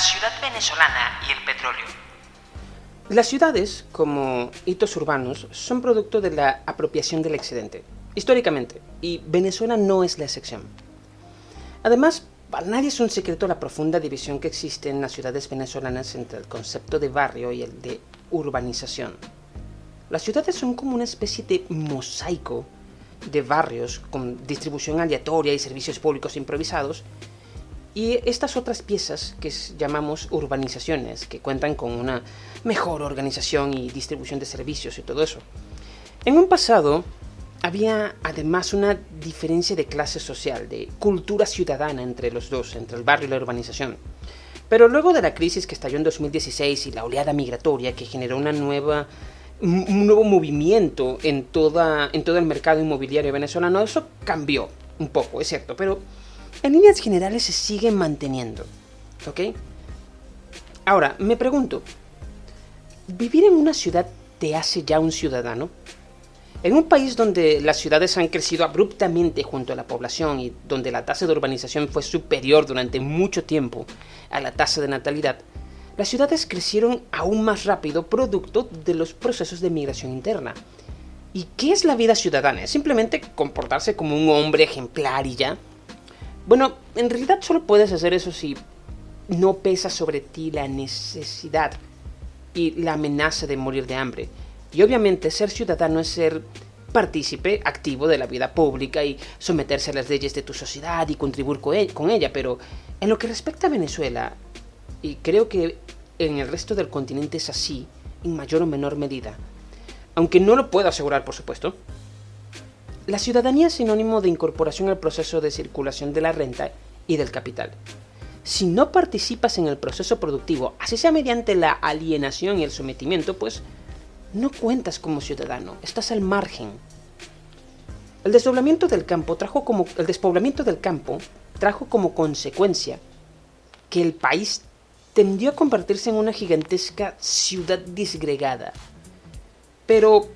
ciudad venezolana y el petróleo. Las ciudades, como hitos urbanos, son producto de la apropiación del excedente, históricamente, y Venezuela no es la excepción. Además, para nadie es un secreto la profunda división que existe en las ciudades venezolanas entre el concepto de barrio y el de urbanización. Las ciudades son como una especie de mosaico de barrios con distribución aleatoria y servicios públicos improvisados, y estas otras piezas que llamamos urbanizaciones, que cuentan con una mejor organización y distribución de servicios y todo eso. En un pasado había además una diferencia de clase social, de cultura ciudadana entre los dos, entre el barrio y la urbanización. Pero luego de la crisis que estalló en 2016 y la oleada migratoria que generó un nuevo movimiento en todo el mercado inmobiliario venezolano, eso cambió un poco, es cierto, pero en líneas generales se sigue manteniendo, ¿ok? Ahora, me pregunto, ¿vivir en una ciudad te hace ya un ciudadano? En un país donde las ciudades han crecido abruptamente junto a la población y donde la tasa de urbanización fue superior durante mucho tiempo a la tasa de natalidad, las ciudades crecieron aún más rápido producto de los procesos de migración interna. ¿Y qué es la vida ciudadana? ¿Es simplemente comportarse como un hombre ejemplar y ya? Bueno, en realidad solo puedes hacer eso si no pesa sobre ti la necesidad y la amenaza de morir de hambre. Y obviamente ser ciudadano es ser partícipe activo de la vida pública y someterse a las leyes de tu sociedad y contribuir con ella, pero en lo que respecta a Venezuela, y creo que en el resto del continente es así, en mayor o menor medida, aunque no lo puedo asegurar por supuesto, la ciudadanía es sinónimo de incorporación al proceso de circulación de la renta y del capital. Si no participas en el proceso productivo, así sea mediante la alienación y el sometimiento, pues no cuentas como ciudadano, estás al margen. El despoblamiento del campo trajo como consecuencia que el país tendió a convertirse en una gigantesca ciudad disgregada. Pero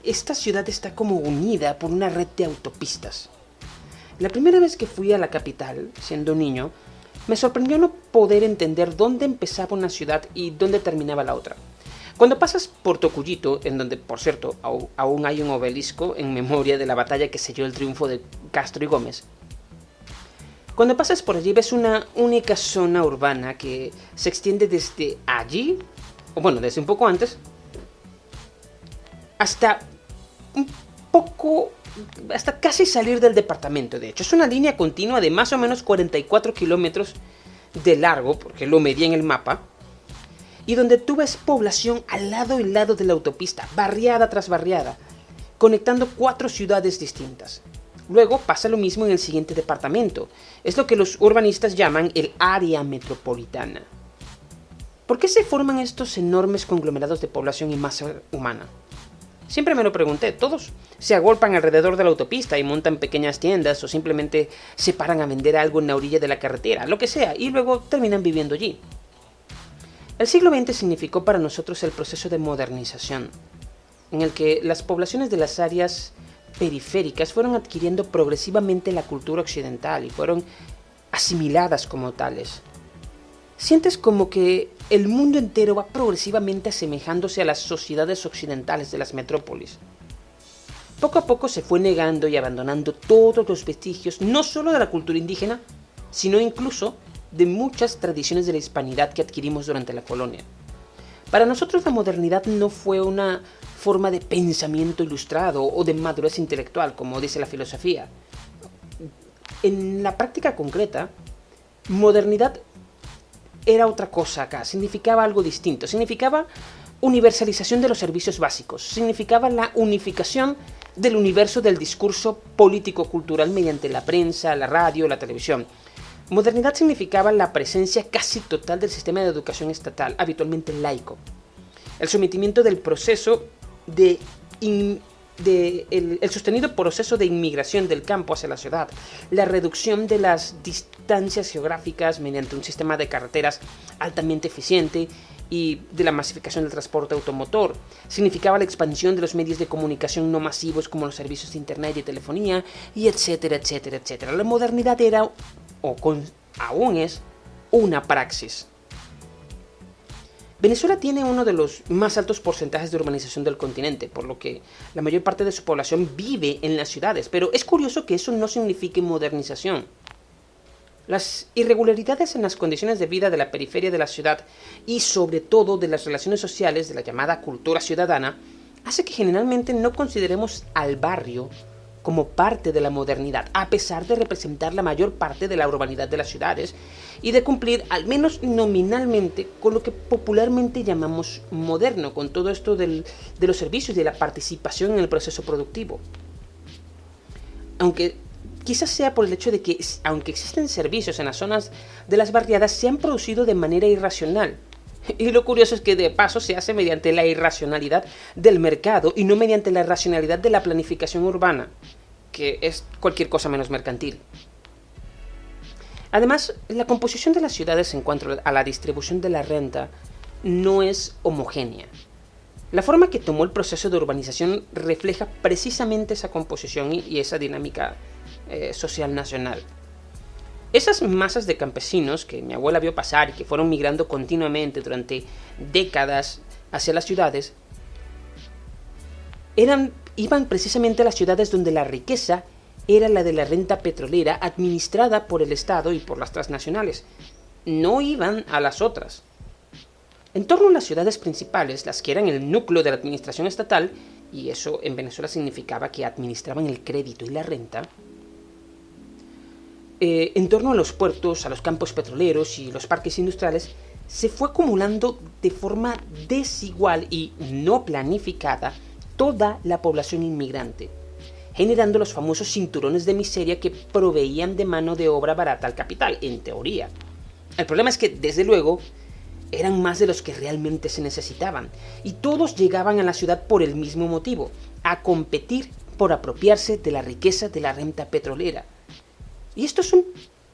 esta ciudad está como unida por una red de autopistas. La primera vez que fui a la capital, siendo niño, me sorprendió no poder entender dónde empezaba una ciudad y dónde terminaba la otra. Cuando pasas por Tocuyito, en donde, por cierto, aún hay un obelisco en memoria de la batalla que selló el triunfo de Castro y Gómez, cuando pasas por allí ves una única zona urbana que se extiende desde allí, o bueno, desde un poco antes, hasta casi salir del departamento. De hecho, es una línea continua de más o menos 44 kilómetros de largo, porque lo medí en el mapa, y donde tú ves población al lado y lado de la autopista, barriada tras barriada, conectando 4 ciudades distintas. Luego pasa lo mismo en el siguiente departamento. Es lo que los urbanistas llaman el área metropolitana. ¿Por qué se forman estos enormes conglomerados de población y masa humana? Siempre me lo pregunté. Todos se agolpan alrededor de la autopista y montan pequeñas tiendas o simplemente se paran a vender algo en la orilla de la carretera, lo que sea, y luego terminan viviendo allí. El siglo XX significó para nosotros el proceso de modernización, en el que las poblaciones de las áreas periféricas fueron adquiriendo progresivamente la cultura occidental y fueron asimiladas como tales. Sientes como que el mundo entero va progresivamente asemejándose a las sociedades occidentales de las metrópolis. Poco a poco se fue negando y abandonando todos los vestigios, no solo de la cultura indígena, sino incluso de muchas tradiciones de la hispanidad que adquirimos durante la colonia. Para nosotros la modernidad no fue una forma de pensamiento ilustrado o de madurez intelectual, como dice la filosofía. En la práctica concreta, modernidad era otra cosa acá, significaba algo distinto, significaba universalización de los servicios básicos, significaba la unificación del universo del discurso político-cultural mediante la prensa, la radio, la televisión. Modernidad significaba la presencia casi total del sistema de educación estatal, habitualmente laico. El sometimiento del proceso el sostenido proceso de inmigración del campo hacia la ciudad, la reducción de las distancias geográficas mediante un sistema de carreteras altamente eficiente y de la masificación del transporte automotor. Significaba la expansión de los medios de comunicación no masivos como los servicios de internet y telefonía, y etcétera, etcétera, etcétera. La modernidad era, o aún es una praxis. Venezuela tiene uno de los más altos porcentajes de urbanización del continente, por lo que la mayor parte de su población vive en las ciudades, pero es curioso que eso no signifique modernización. Las irregularidades en las condiciones de vida de la periferia de la ciudad y sobre todo de las relaciones sociales de la llamada cultura ciudadana hace que generalmente no consideremos al barrio como parte de la modernidad, a pesar de representar la mayor parte de la urbanidad de las ciudades y de cumplir, al menos nominalmente, con lo que popularmente llamamos moderno, con todo esto de los servicios y de la participación en el proceso productivo. Aunque quizás sea por el hecho de que, aunque existen servicios en las zonas de las barriadas, se han producido de manera irracional. Y lo curioso es que de paso se hace mediante la irracionalidad del mercado y no mediante la racionalidad de la planificación urbana, que es cualquier cosa menos mercantil. Además, la composición de las ciudades en cuanto a la distribución de la renta no es homogénea. La forma que tomó el proceso de urbanización refleja precisamente esa composición y esa dinámica social nacional. Esas masas de campesinos que mi abuela vio pasar y que fueron migrando continuamente durante décadas hacia las ciudades, iban precisamente a las ciudades donde la riqueza era la de la renta petrolera administrada por el Estado y por las transnacionales. No iban a las otras. En torno a las ciudades principales, las que eran el núcleo de la administración estatal, y eso en Venezuela significaba que administraban el crédito y la renta, en torno a los puertos, a los campos petroleros y los parques industriales, se fue acumulando de forma desigual y no planificada toda la población inmigrante, generando los famosos cinturones de miseria que proveían de mano de obra barata al capital, en teoría. El problema es que, desde luego, eran más de los que realmente se necesitaban, y todos llegaban a la ciudad por el mismo motivo, a competir por apropiarse de la riqueza de la renta petrolera. Y esto es un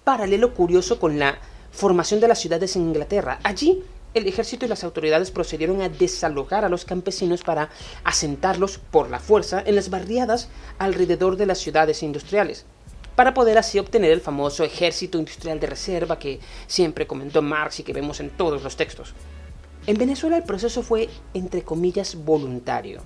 paralelo curioso con la formación de las ciudades en Inglaterra. Allí, el ejército y las autoridades procedieron a desalojar a los campesinos para asentarlos por la fuerza en las barriadas alrededor de las ciudades industriales, para poder así obtener el famoso ejército industrial de reserva que siempre comentó Marx y que vemos en todos los textos. En Venezuela el proceso fue, entre comillas, voluntario.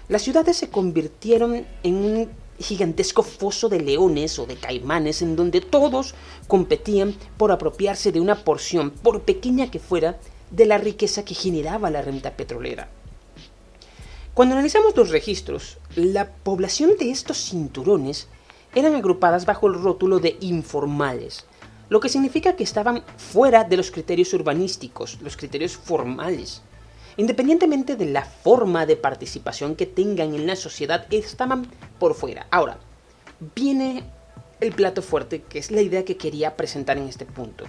Las ciudades se convirtieron en un gigantesco foso de leones o de caimanes en donde todos competían por apropiarse de una porción, por pequeña que fuera, de la riqueza que generaba la renta petrolera. Cuando analizamos los registros, la población de estos cinturones eran agrupadas bajo el rótulo de informales, lo que significa que estaban fuera de los criterios urbanísticos, los criterios formales. Independientemente de la forma de participación que tengan en la sociedad, estaban por fuera. Ahora, viene el plato fuerte, que es la idea que quería presentar en este punto.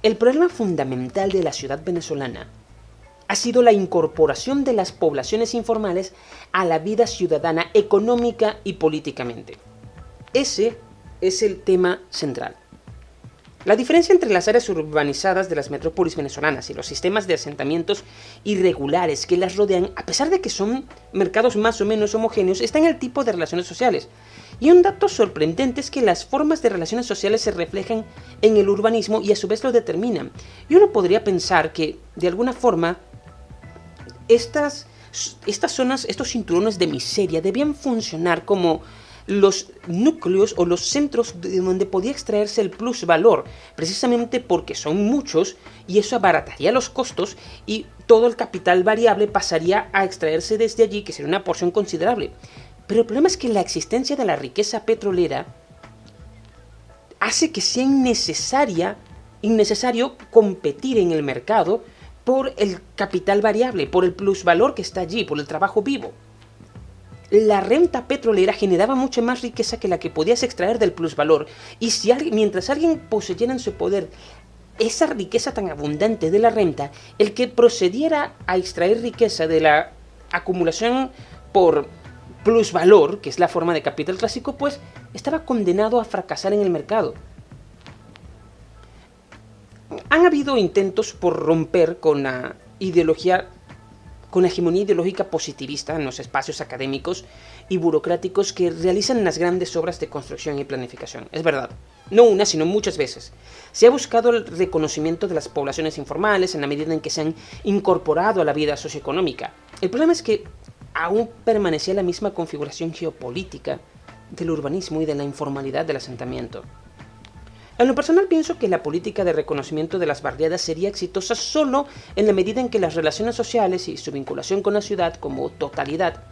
El problema fundamental de la ciudad venezolana ha sido la incorporación de las poblaciones informales a la vida ciudadana económica y políticamente. Ese es el tema central. La diferencia entre las áreas urbanizadas de las metrópolis venezolanas y los sistemas de asentamientos irregulares que las rodean, a pesar de que son mercados más o menos homogéneos, está en el tipo de relaciones sociales. Y un dato sorprendente es que las formas de relaciones sociales se reflejan en el urbanismo y a su vez lo determinan. Y uno podría pensar que, de alguna forma, estas zonas, estos cinturones de miseria debían funcionar como los núcleos o los centros de donde podía extraerse el plusvalor, precisamente porque son muchos y eso abarataría los costos y todo el capital variable pasaría a extraerse desde allí, que sería una porción considerable. Pero el problema es que la existencia de la riqueza petrolera hace que sea innecesario competir en el mercado por el capital variable, por el plusvalor que está allí, por el trabajo vivo. La renta petrolera generaba mucha más riqueza que la que podías extraer del plusvalor, y mientras alguien poseyera en su poder esa riqueza tan abundante de la renta, el que procediera a extraer riqueza de la acumulación por plusvalor, que es la forma de capital clásico, pues estaba condenado a fracasar en el mercado. Han habido intentos por romper con la hegemonía ideológica positivista en los espacios académicos y burocráticos que realizan las grandes obras de construcción y planificación. Es verdad, no una, sino muchas veces. Se ha buscado el reconocimiento de las poblaciones informales en la medida en que se han incorporado a la vida socioeconómica. El problema es que aún permanecía la misma configuración geopolítica del urbanismo y de la informalidad del asentamiento. En lo personal pienso que la política de reconocimiento de las barriadas sería exitosa solo en la medida en que las relaciones sociales y su vinculación con la ciudad como totalidad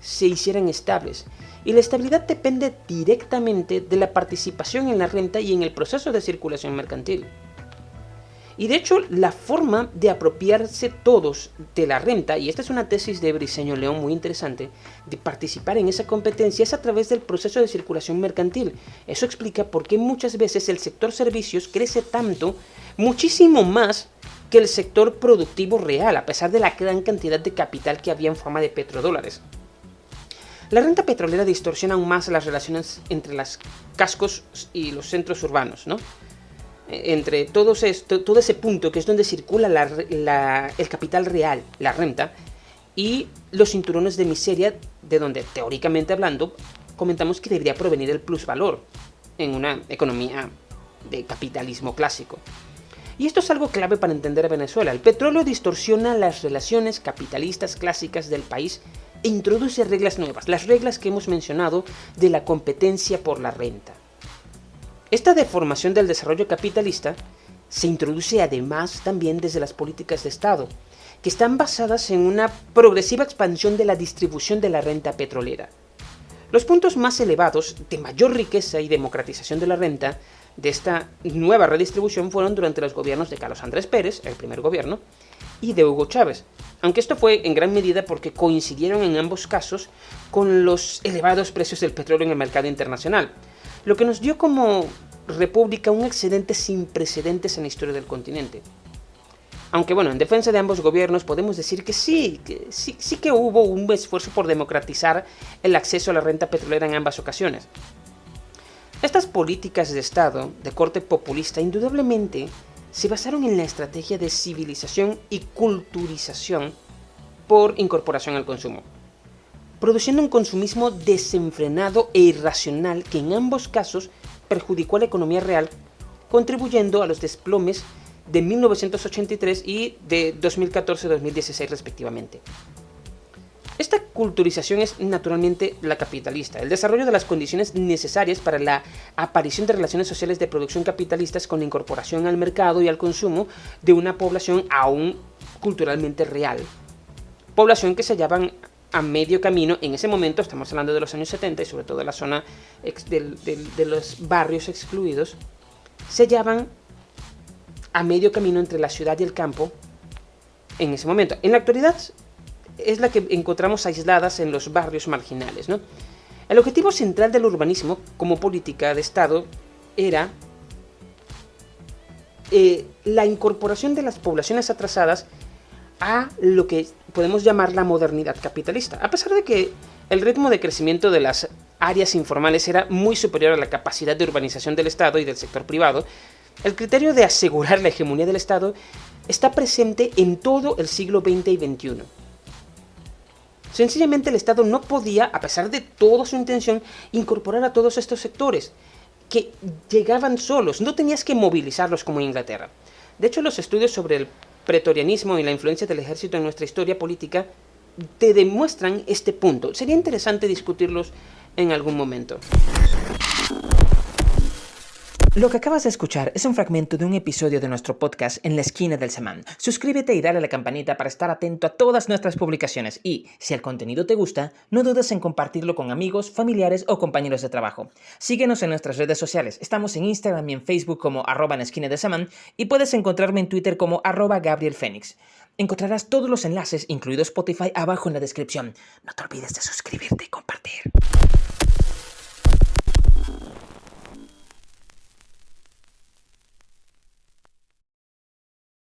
se hicieran estables. Y la estabilidad depende directamente de la participación en la renta y en el proceso de circulación mercantil. Y de hecho, la forma de apropiarse todos de la renta, y esta es una tesis de Briceño León muy interesante, de participar en esa competencia es a través del proceso de circulación mercantil. Eso explica por qué muchas veces el sector servicios crece tanto, muchísimo más que el sector productivo real, a pesar de la gran cantidad de capital que había en forma de petrodólares. La renta petrolera distorsiona aún más las relaciones entre los cascos y los centros urbanos, ¿no? Entre todo ese punto que es donde circula el capital real, la renta, y los cinturones de miseria, de donde, teóricamente hablando, comentamos que debería provenir el plusvalor en una economía de capitalismo clásico. Y esto es algo clave para entender a Venezuela. El petróleo distorsiona las relaciones capitalistas clásicas del país e introduce reglas nuevas, las reglas que hemos mencionado de la competencia por la renta. Esta deformación del desarrollo capitalista se introduce además también desde las políticas de Estado, que están basadas en una progresiva expansión de la distribución de la renta petrolera. Los puntos más elevados de mayor riqueza y democratización de la renta de esta nueva redistribución fueron durante los gobiernos de Carlos Andrés Pérez, el primer gobierno, y de Hugo Chávez, aunque esto fue en gran medida porque coincidieron en ambos casos con los elevados precios del petróleo en el mercado internacional, lo que nos dio como república un excedente sin precedentes en la historia del continente. Aunque bueno, en defensa de ambos gobiernos podemos decir que sí que hubo un esfuerzo por democratizar el acceso a la renta petrolera en ambas ocasiones. Estas políticas de Estado de corte populista indudablemente se basaron en la estrategia de civilización y culturización por incorporación al consumo, produciendo un consumismo desenfrenado e irracional que en ambos casos perjudicó a la economía real, contribuyendo a los desplomes de 1983 y de 2014-2016 respectivamente. Esta culturización es naturalmente la capitalista, el desarrollo de las condiciones necesarias para la aparición de relaciones sociales de producción capitalistas con la incorporación al mercado y al consumo de una población aún culturalmente real. Población que se hallaban a medio camino, en ese momento, estamos hablando de los años 70 y sobre todo de la zona de los barrios excluidos, se hallaban a medio camino entre la ciudad y el campo en ese momento. En la actualidad es la que encontramos aisladas en los barrios marginales, ¿no? El objetivo central del urbanismo como política de Estado era la incorporación de las poblaciones atrasadas a lo que podemos llamar la modernidad capitalista. A pesar de que el ritmo de crecimiento de las áreas informales era muy superior a la capacidad de urbanización del Estado y del sector privado, el criterio de asegurar la hegemonía del Estado está presente en todo el siglo XX y XXI. Sencillamente el Estado no podía, a pesar de toda su intención, incorporar a todos estos sectores que llegaban solos, no tenías que movilizarlos como en Inglaterra. De hecho, los estudios sobre el pretorianismo y la influencia del ejército en nuestra historia política te demuestran este punto. Sería interesante discutirlos en algún momento. Lo que acabas de escuchar es un fragmento de un episodio de nuestro podcast En la esquina del semán. Suscríbete y dale a la campanita para estar atento a todas nuestras publicaciones y, si el contenido te gusta, no dudes en compartirlo con amigos, familiares o compañeros de trabajo. Síguenos en nuestras redes sociales. Estamos en Instagram y en Facebook como @enlaesquinadelsemán y puedes encontrarme en Twitter como @GabrielFénix. Encontrarás todos los enlaces, incluido Spotify, abajo en la descripción. No te olvides de suscribirte y compartir.